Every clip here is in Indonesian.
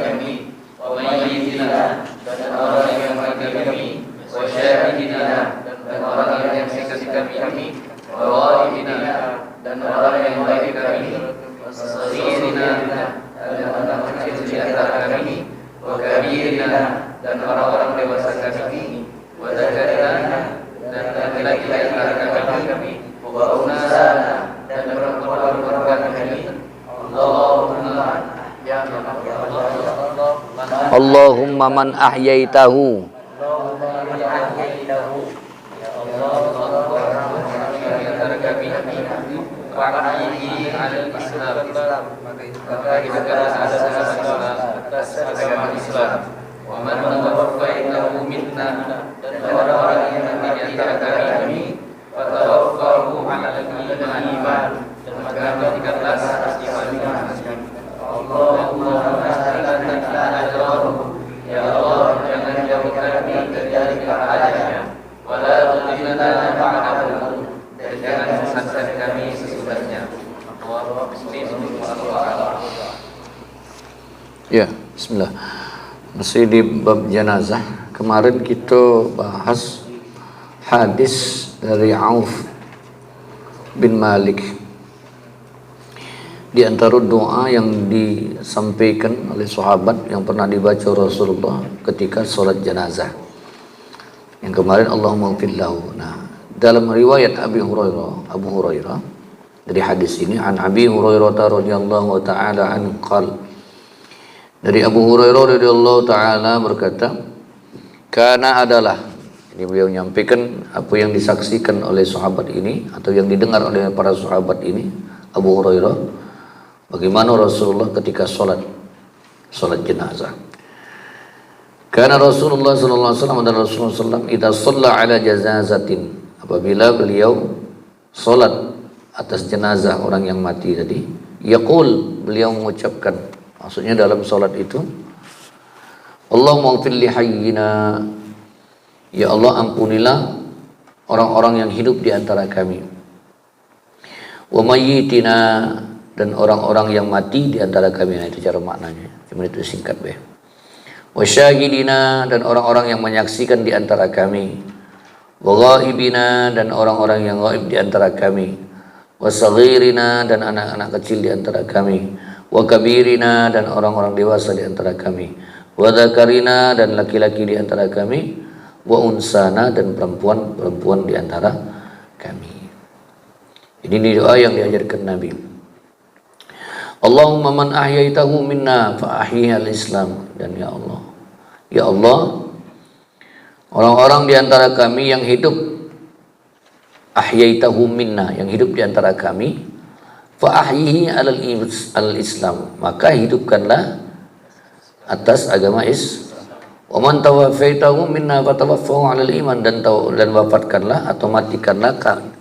kami, wa mayyitina, dan orang yang mati kami, wa syahidina, dan orang yang menyaksikan kami, wa ghaibina, dan orang yang menghadir kami, wa saghirina, dan anak kecil di antara kami, wa kabirina, dan orang-orang dewasa kami, wa dzakarina, dan laki-laki di antara kami, wa unasana, dan perempuan-perempuan kami. Allahumma man ahyaitahu Ya, bismillah. Masih di bab jenazah. Kemarin kita bahas hadis dari Auf bin Malik. Di antara doa yang disampaikan oleh sahabat yang pernah dibaca Rasulullah ketika sholat jenazah. Yang kemarin Allahumma ighfir lahu. Nah, dalam riwayat Abu Hurairah dari hadis ini, an Abi Hurairah radhiyallahu taala anhu qala, dari Abu Hurairah radhiyallahu taala berkata, karena adalah, ini beliau menyampaikan apa yang disaksikan oleh sahabat ini atau yang didengar oleh para sahabat ini, Abu Hurairah, bagaimana Rasulullah ketika sholat jenazah. Karena Rasulullah sallallahu alaihi wasallam dan Rasulullah sallallahu idza shalla ala janazatin, apabila beliau sholat atas jenazah orang yang mati tadi, yaqul, beliau mengucapkan, maksudnya dalam sholat itu, Allahumma ighfir li hayyina, ya Allah ampunilah orang-orang yang hidup di antara kami, wa mayyitina, dan orang-orang yang mati di antara kami. Nah, itu cara maknanya, cuma itu singkat be. Wa syahidina, dan orang-orang yang menyaksikan di antara kami, wa ghaibina, dan orang-orang yang ghaib di antara kami, wa saghirina, dan anak-anak kecil di antara kami, wa kabirina, dan orang-orang dewasa di antara kami, wa dzakarina, dan laki-laki di antara kami, wa unsana, dan perempuan-perempuan di antara kami. Ini doa yang diajarkan Nabi. Allahumma man ahyaitahu minna fa ahyihal Islam, dan ya Allah orang-orang di antara kami yang hidup, ahyaitahu minna, yang hidup di antara kami, fa ahyihi alal Islam, maka hidupkanlah atas agama Islam. Wa man tawaffaitahu minna fatawaffahu alal iman, dan wafatkanlah atau matikanlah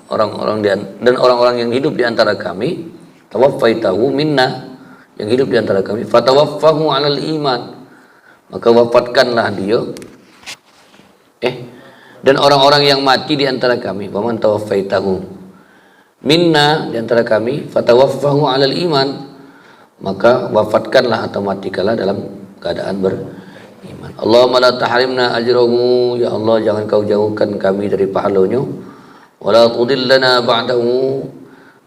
orang-orang yang hidup di antara kami, tawaffaitahu minna, yang hidup di antara kami, fatawaffahu alal iman, maka wafatkanlah dia dan orang-orang yang mati di antara kami, wa man tawaffaitahu minna, di antara kami, fatawaffahu alal iman, maka wafatkanlah atau matikanlah dalam keadaan beriman. Allahumma la tahrimna ajrahu, ya Allah jangan kau jauhkan kami dari pahalanya, wa la tudillana ba'dahu,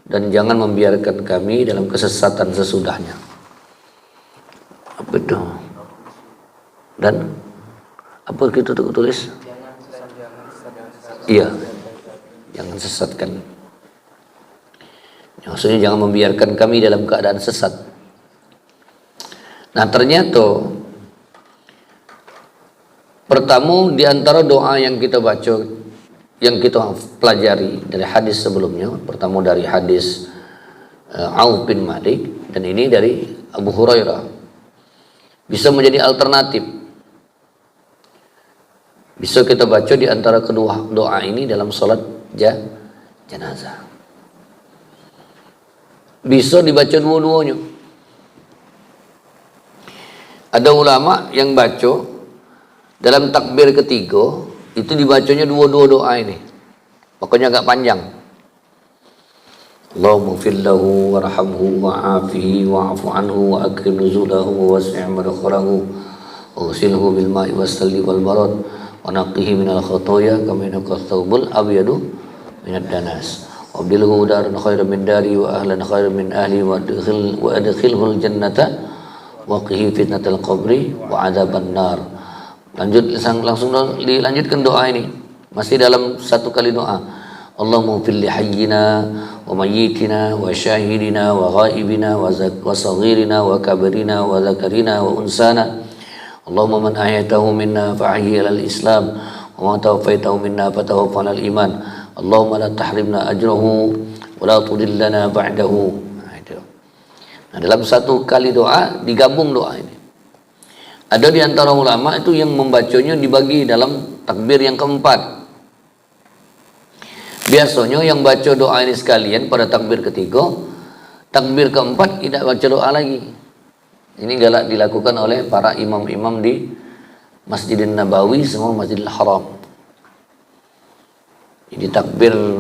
dan jangan membiarkan kami dalam kesesatan sesudahnya. Apa itu? Dan apa kita tulis? Iya, jangan sesatkan. Maksudnya jangan membiarkan kami dalam keadaan sesat. Nah, ternyata pertama di antara doa yang kita baca, yang kita pelajari dari hadis sebelumnya, pertama dari hadis Auf bin Malik, dan ini dari Abu Hurairah, bisa menjadi alternatif. Bisa kita baca di antara kedua doa ini dalam sholat jenazah. Bisa dibaca dua-duanya. Ada ulama yang baca dalam takbir ketiga itu dibacanya dua-dua doa ini, pokoknya agak panjang. Allahumma ighfir lahu warhamhu wa'afihi wa'fu anhu wa akrim nuzulahu wa wasi' madkhalahu waghsilhu bil ma'i wassalji wal barad wa naqqihi minal khotoya kama yanqqa thawbul abyadu minad danas wa abdilhu daran khairan min dari wa ahlan khairan min ahli wa adkhilhul jannata wa qihi fitnatal qabri wa adzaban nar. Langsung dilanjutkan doa ini, masih dalam satu kali doa. Allahumma fil li hayyina wa mayyitina wa syahidina wa ghaibina wa saghirina wa kabirina wa zakarina wa unsana. Allahumma man ahyaytahu minna fa'ahyi alal islam wa man tawaffaytahu minna fatawaffana al iman. Allahumma la tahrimna ajrahu wa la tudillana ba'dahu. Nah, dalam satu kali doa digabung doa ini. Ada di antara ulama itu yang membacanya dibagi dalam takbir yang keempat. Biasanya yang baca doa ini sekalian pada takbir ketiga, takbir keempat tidak baca doa lagi. Ini galak dilakukan oleh para imam-imam di Masjidin Nabawi semua Masjidil Haram. Jadi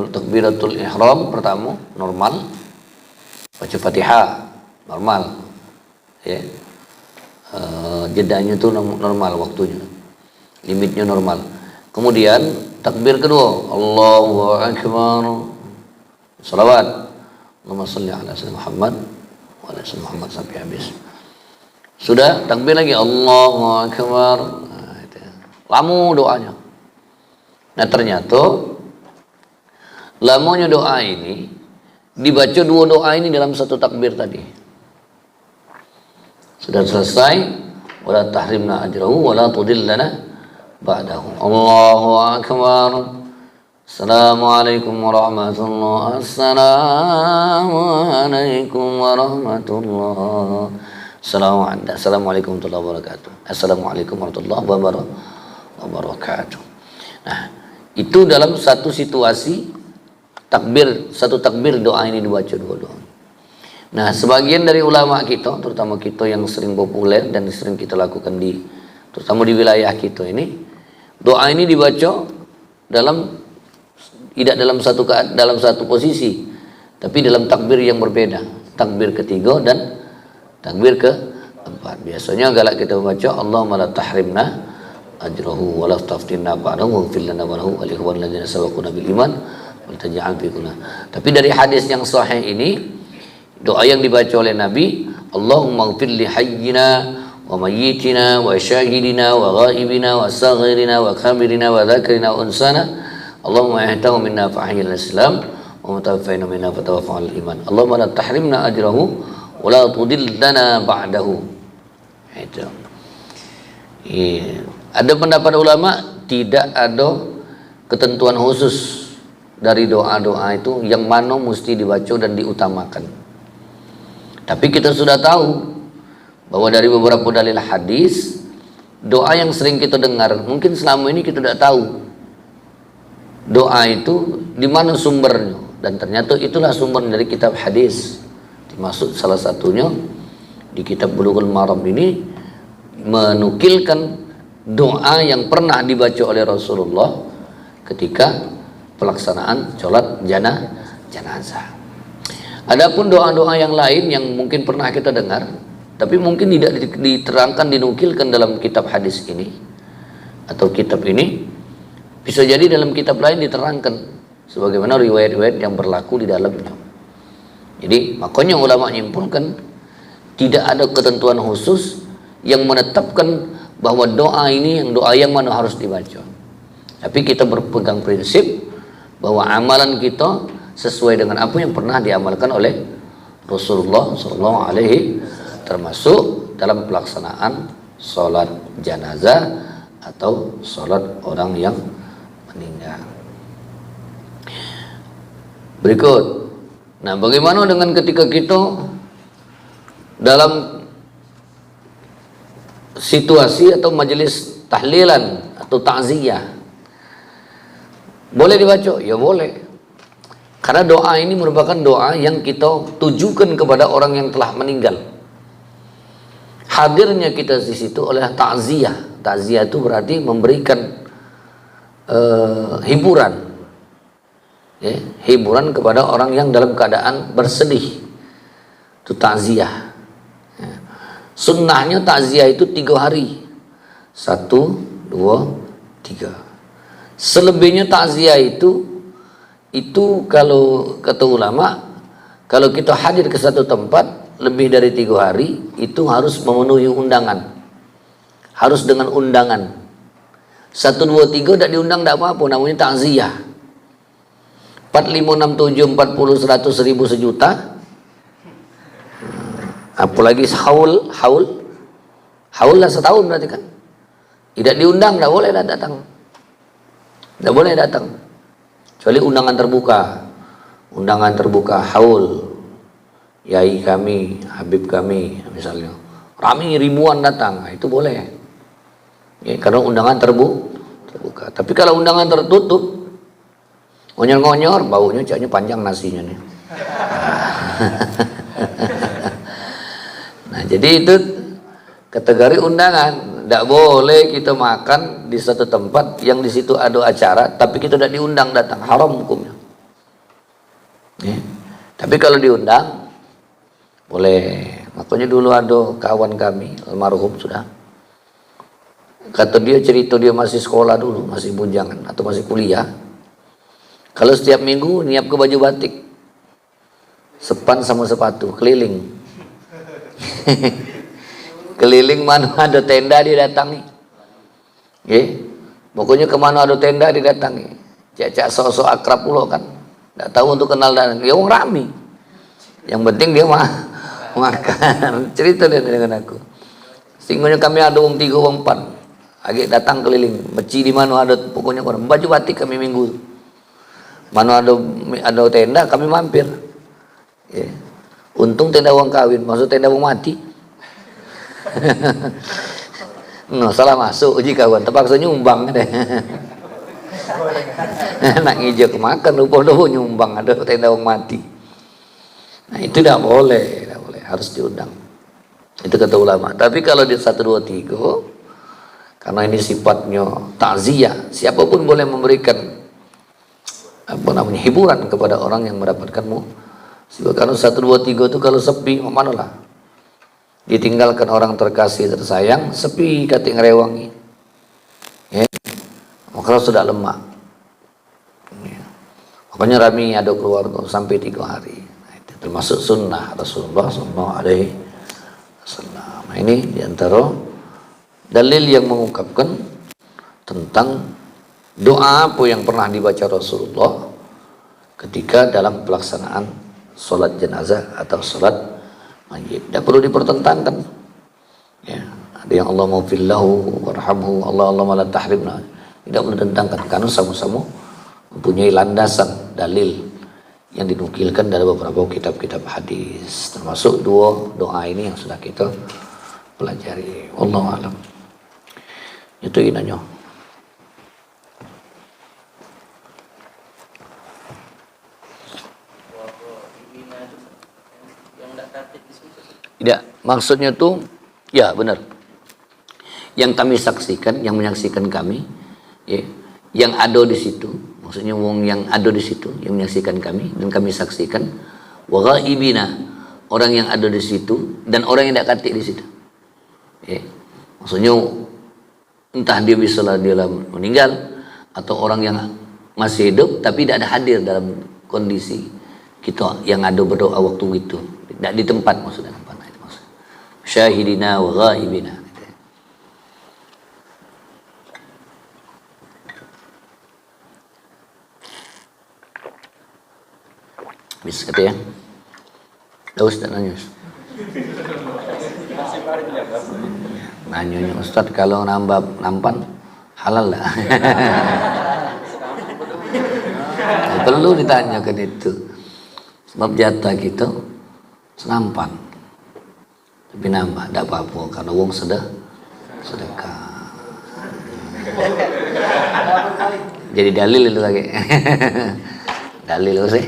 takbiratul ihram pertama normal, baca Fatihah normal, ya. Jedanya itu normal waktunya, limitnya normal. Kemudian takbir kedua, Allahu Akbar, salawat, Allahumma sholli ala sayyidina Muhammad wa ala sayyidina Muhammad sampai habis. Sudah takbir lagi, Allahu Akbar. Nah, itu. Lama doanya. Nah ternyata lamanya doa ini dibaca dua doa ini dalam satu takbir tadi. Sudah selesai, wala tahrimna ajrahu wala tudillana ba'dahu. Allahu Akbar. Assalamualaikum warahmatullahi wabarakatuh. Assalamualaikum warahmatullahi Assalamualaikum warahmatullahi wabarakatuh. Assalamualaikum warahmatullahi wabarakatuh. Nah, itu dalam satu situasi takbir, satu takbir doa ini dibaca dua doa. Nah, sebagian dari ulama kita, terutama kita yang sering populer dan sering kita lakukan terutama di wilayah kita ini, doa ini dibaca tidak dalam satu posisi, tapi dalam takbir yang berbeda, takbir ketiga dan takbir keempat. Biasanya galak kita baca Allahumma la tahrimna ajrahu wa la taftinna ba'dahu waghfir lana wa lahu wa li ikhwanina alladzina sabaquna bil iman wa taj'al fi qulubina. Tapi dari hadis yang sahih ini, doa yang dibaca oleh Nabi, Allahumma ighfir li hayyina wa mayyitina wa syahidina wa ghaibina wa saghirina wa kabirina wa dzakarina wa unsana. Allahumma ahtahu minna fa'ahyil islam wa mutawaffayna minna fatawaffa'al iman. Allahumma la tahrimna ajrahu wala tudillana ba'dahu. Itu. Ada pendapat ulama tidak ada ketentuan khusus dari doa-doa itu yang mana mesti dibaca dan diutamakan. Tapi kita sudah tahu bahwa dari beberapa dalil hadis, doa yang sering kita dengar, mungkin selama ini kita tidak tahu doa itu di mana sumbernya, dan ternyata itulah sumber dari kitab hadis. Dimaksud salah satunya di kitab Bulughul Maram ini menukilkan doa yang pernah dibaca oleh Rasulullah ketika pelaksanaan sholat jenazah. Adapun doa-doa yang lain yang mungkin pernah kita dengar, tapi mungkin tidak diterangkan, dinukilkan dalam kitab hadis ini atau kitab ini, bisa jadi dalam kitab lain diterangkan sebagaimana riwayat-riwayat yang berlaku di dalamnya. Jadi makanya ulama menyimpulkan tidak ada ketentuan khusus yang menetapkan bahwa doa ini doa yang mana harus dibaca. Tapi kita berpegang prinsip bahwa amalan kita sesuai dengan apa yang pernah diamalkan oleh Rasulullah SAW, termasuk dalam pelaksanaan sholat jenazah atau sholat orang yang meninggal. Berikut, nah bagaimana dengan ketika kita dalam situasi atau majelis tahlilan atau ta'ziyah, boleh dibaca? Ya boleh, karena doa ini merupakan doa yang kita tujukan kepada orang yang telah meninggal. Hadirnya kita di situ oleh ta'ziyah. Ta'ziyah itu berarti memberikan hiburan, Ya, hiburan kepada orang yang dalam keadaan bersedih. Itu takziah. Ya. Sunnahnya takziah itu 3 hari. 1, 2, 3. Selebihnya takziah itu kalau kata ulama, kalau kita hadir ke satu tempat lebih dari 3 hari, itu harus memenuhi undangan. Harus dengan undangan. 1, 2, 3 tidak diundang tidak apa-apa, namanya takziah. 4, 5, 6, 7, 40, 100, 1000, sejuta. Apalagi haul lah setahun berarti kan. Tidak diundang, tidak boleh datang. Tidak boleh datang. Kecuali undangan terbuka. Undangan terbuka haul. Yai kami, Habib kami misalnya. Rame ribuan datang, itu boleh. Ya, karena undangan terbuka. Tapi kalau undangan tertutup, ngonyor-ngonyor, baunya kayaknya panjang nasinya nih. Nah, jadi itu kategori undangan. Tidak boleh kita makan di satu tempat yang di situ ada acara, tapi kita tidak diundang datang, haram hukumnya. Ya. Tapi kalau diundang, boleh. Makanya dulu ada kawan kami, almarhum sudah. Kata dia, cerita dia masih sekolah dulu, masih bujangan atau masih kuliah. Kalau setiap minggu nyiap ke baju batik, sepan sama sepatu, keliling. Keliling mana ada tenda didatangi. Pokoknya kemana ada tenda didatangi. Cak-cak sosok akrab pula kan. Tidak tahu untuk kenal dan dia orang rame. Yang penting dia makan. Cerita dia dengan aku. Sehingga kami ada orang 3, orang 4. Agak datang keliling. Beci di mana ada, pokoknya baju batik kami minggu. Mana ada tenda kami mampir. Ya. Untung tenda uang kawin, maksud tenda uang mati. No, salah masuk uji kawan, terpaksa nyumbang deh. Nak ngijak makan lupa-lupa nyumbang, ada tenda uang mati. Nah itu tidak boleh, harus diundang. Itu kata ulama. Tapi kalau di 1, 2, 3, karena ini sifatnya takziah, siapapun boleh memberikan hiburan kepada orang yang mendapatkanmu. Karena 1, 2, 3 itu kalau sepi, mana lah? Ditinggalkan orang terkasih tersayang, sepi kati ngerewangi. Ya. Maka sudah lemah. Ya. Makanya Rami ada keluarga sampai 3 hari. Nah, itu termasuk sunnah Rasulullah SAW. Nah, ini diantara dalil yang mengungkapkan tentang doa apa yang pernah dibaca Rasulullah ketika dalam pelaksanaan sholat jenazah atau sholat mayit. Tidak perlu dipertentangkan. Ya, ada yang Allahumma fillahu warhamhu, Allahumma la tahrimna. Tidak perlu ditentangkan karena sama-sama mempunyai landasan dalil yang dinukilkan dari beberapa kitab-kitab hadis, termasuk 2 doa ini yang sudah kita pelajari. Wallahu a'lam. Itu inanya. Tidak, maksudnya tuh ya benar. Yang kami saksikan, yang menyaksikan kami, ya, yang ada di situ, maksudnya wong yang ada di situ, yang menyaksikan kami dan kami saksikan, wa ghaibina, orang yang ada di situ dan orang yang tidak katik di situ. Ya, maksudnya entah dia bisa dia meninggal atau orang yang masih hidup tapi tidak ada hadir dalam kondisi kita yang ada berdoa waktu itu, tidak di tempat maksudnya tempat itu maksudnya. Syahidina wa ghaibina. Bisa kata ya? Dah Ustaz nanya. Nanya Ustaz kalau nambah nampan halal lah. Perlu ditanyakan itu. Sebab jatah kita senampan. Tapi nambah, tidak apa-apa karena wong sedekah. Jadi dalil itu lagi. Dalil sih.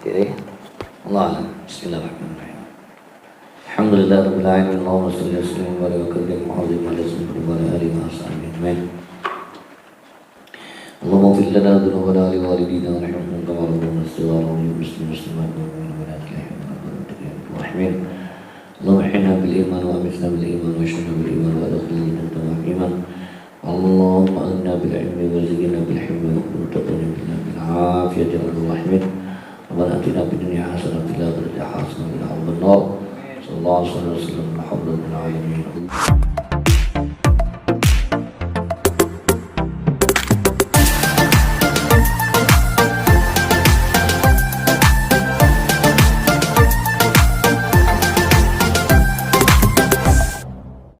Jadi Allah, bismillahirrahmanirrahim. Alhamdulillah rabbil alamin. Allahumma shalli wa sallim wa barik wa azim ala sayyidina wa ala alihi wa sahbihi ajmain. Allahumma ighfir lana dhunubana wa li walidina warhamhum kama rabbuna saghira wa lil muslimin muslimat wal mu'minat rahimin. Allahumma ihina bil iman wa amitna bil iman wa shrina bil iman wa adkhilna jannata iman. Allahumma aghnina bil ilmi wa zidna bil hilmi wa qurratan bil afiyati wa rahmin. Rabbana atina fid dunya hasanatan wa fil akhirati hasanatan wa qina adzaban nar. Sallallahu alaihi wasallam. Alhamdulillah.